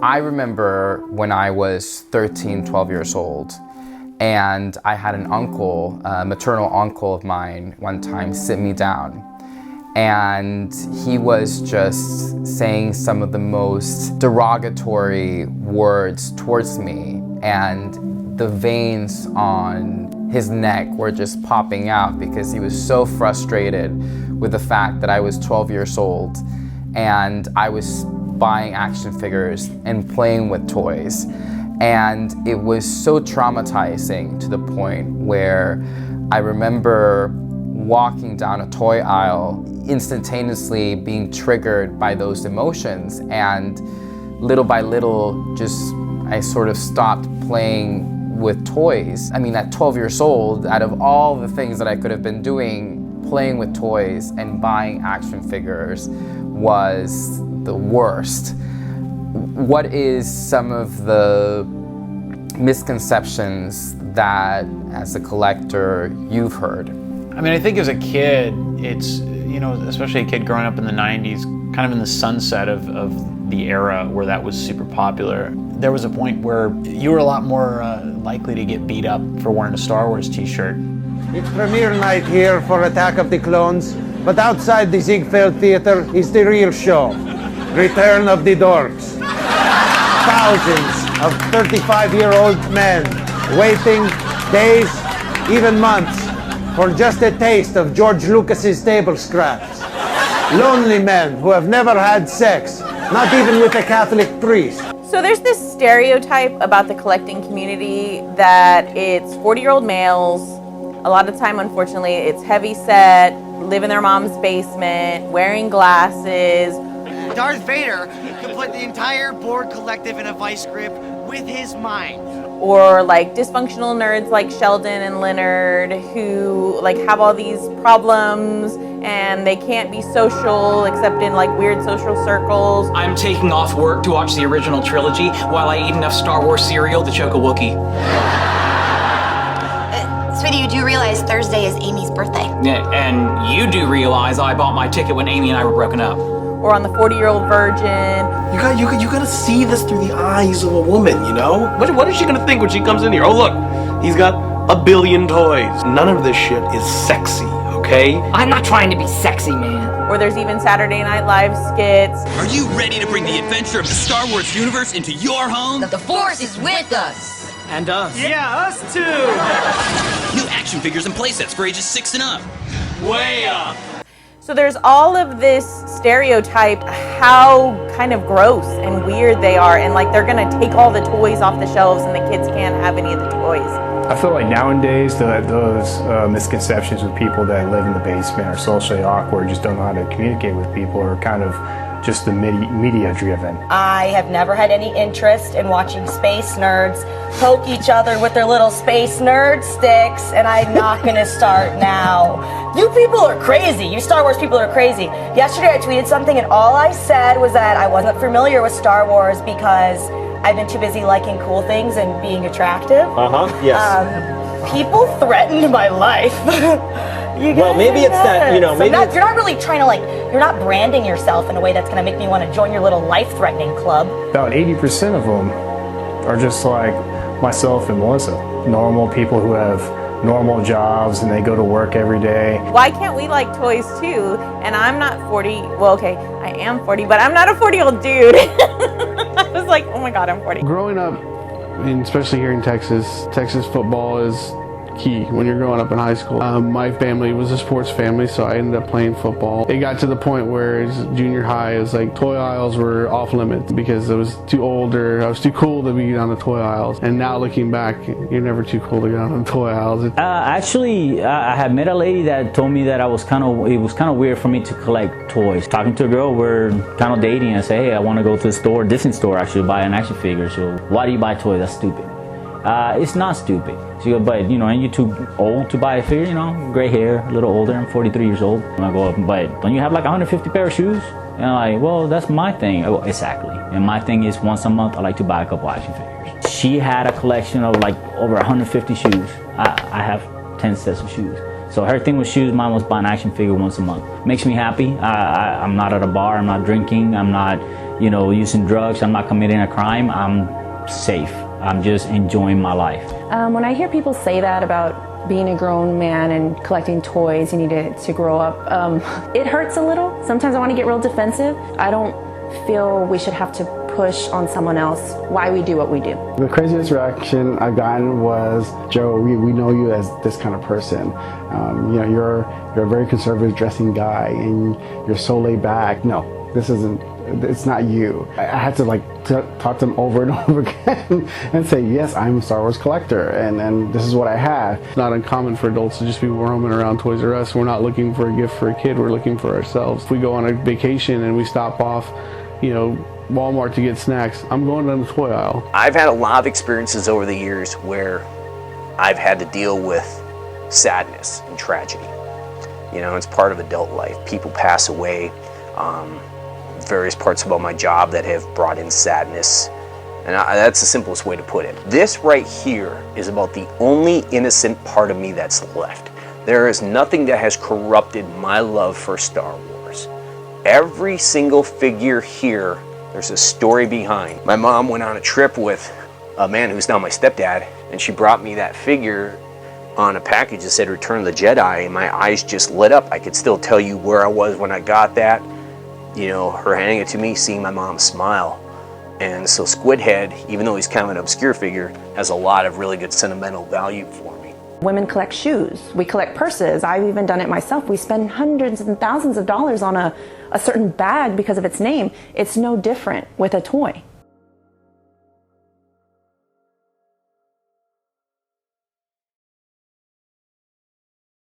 I remember when I was 13, 12 years old, and I had an uncle, a maternal uncle of mine, one time sit me down. And he was just saying some of the most derogatory words towards me. And the veins on his neck were just popping out because he was so frustrated with the fact that I was 12 years old and I was buying action figures and playing with toys. And it was so traumatizing to the point where I remember walking down a toy aisle, instantaneously being triggered by those emotions. And little by little, I sort of stopped playing with toys. I mean, at 12 years old, out of all the things that I could have been doing, playing with toys and buying action figures was the worst. What is some of the misconceptions that, as a collector, you've heard? I mean, I think as a kid, it's, especially a kid growing up in the 90s, kind of in the sunset of the era where that was super popular. There was a point where you were a lot more likely to get beat up for wearing a Star Wars t-shirt. It's premiere night here for Attack of the Clones, but outside the Ziegfeld Theater is the real show, Return of the Dorks. Thousands of 35-year-old men waiting days, even months, for just a taste of George Lucas's table scraps. Lonely men who have never had sex, not even with a Catholic priest. So there's this stereotype about the collecting community that it's 40-year-old males. A lot of the time, unfortunately, it's heavy set, live in their mom's basement, wearing glasses. Darth Vader could put the entire Borg collective in a vice grip with his mind. Or like dysfunctional nerds like Sheldon and Leonard who like have all these problems and they can't be social except in like weird social circles. I'm taking off work to watch the original trilogy while I eat enough Star Wars cereal to choke a Wookiee. Sweetie, you do realize Thursday is Amy's birthday. Yeah, and you do realize I bought my ticket when Amy and I were broken up. Or on the 40-year-old virgin. You gotta see this through the eyes of a woman, you know? What is she gonna think when she comes in here? Oh look, he's got a billion toys. None of this shit is sexy, okay? I'm not trying to be sexy, man. Or there's even Saturday Night Live skits. Are you ready to bring the adventure of the Star Wars universe into your home? The Force is with us. And us. Yeah, us too! New action figures and playsets for ages 6 and up. Way up. So there's all of this stereotype, how kind of gross and weird they are, and like they're gonna take all the toys off the shelves and the kids can't have any of the toys. I feel like nowadays those misconceptions with people that live in the basement are socially awkward, just don't know how to communicate with people, or kind of just the media driven. I have never had any interest in watching space nerds poke each other with their little space nerd sticks, and I'm not gonna start now. You people are crazy. You Star Wars people are crazy. Yesterday I tweeted something and all I said was that I wasn't familiar with Star Wars because I've been too busy liking cool things and being attractive. Yes. People threatened my life. Well, maybe it's that, you're not really trying to you're not branding yourself in a way that's gonna make me want to join your little life-threatening club. About 80% of them are just like myself and Melissa. Normal people who have normal jobs and they go to work every day. Why can't we like toys too? And I'm not 40, well okay, I am 40, but I'm not a 40-year-old dude. I was like, oh my God, I'm 40. Growing up, and especially here in Texas, Texas football is key when you're growing up in high school. My family was a sports family, so I ended up playing football. It got to the point where it's junior high, it was like toy aisles were off limits because I was too old or I was too cool to be on the toy aisles. And now looking back, you're never too cool to get on the toy aisles. Actually, I had met a lady that told me that it was kind of weird for me to collect toys. Talking to a girl, we're kind of dating. I say, hey, I want to go to the store, Disney store actually, buy an action figure. So why do you buy toys? That's stupid. It's not stupid. So, but and you're too old to buy a figure, gray hair, a little older, I'm 43 years old. And I go, but don't you have like 150 pair of shoes? And I'm like, well, that's my thing. I go, exactly. And my thing is once a month, I like to buy a couple action figures. She had a collection of like over 150 shoes. I have 10 sets of shoes. So her thing with shoes, mine was buy an action figure once a month. Makes me happy. I'm not at a bar, I'm not drinking, I'm not you know, using drugs, I'm not committing a crime, I'm safe. I'm just enjoying my life. When I hear people say that about being a grown man and collecting toys, you need to grow up, it hurts a little. Sometimes I want to get real defensive. I don't feel we should have to push on someone else why we do what we do. The craziest reaction I've gotten was, Joe, we know you as this kind of person. You know, you're a very conservative dressing guy and you're so laid back. No, this isn't, it's not you. I had to like talk to them over and over again and say, yes, I'm a Star Wars collector and this is what I have. It's not uncommon for adults to just be roaming around Toys R Us. We're not looking for a gift for a kid, we're looking for ourselves. If we go on a vacation and we stop off, you know, Walmart to get snacks, I'm going down the toy aisle. I've had a lot of experiences over the years where I've had to deal with sadness and tragedy. You know, it's part of adult life. People pass away, various parts about my job that have brought in sadness. And that's the simplest way to put it. This right here is about the only innocent part of me that's left. There is nothing that has corrupted my love for Star Wars. Every single figure here, there's a story behind. My mom went on a trip with a man who's now my stepdad, and she brought me that figure on a package that said Return of the Jedi, and my eyes just lit up. I could still tell you where I was when I got that. You know, her handing it to me, seeing my mom smile. And so Squidhead, even though he's kind of an obscure figure, has a lot of really good sentimental value for me. Women collect shoes, we collect purses. I've even done it myself. We spend hundreds and thousands of dollars on a certain bag because of its name. It's no different with a toy.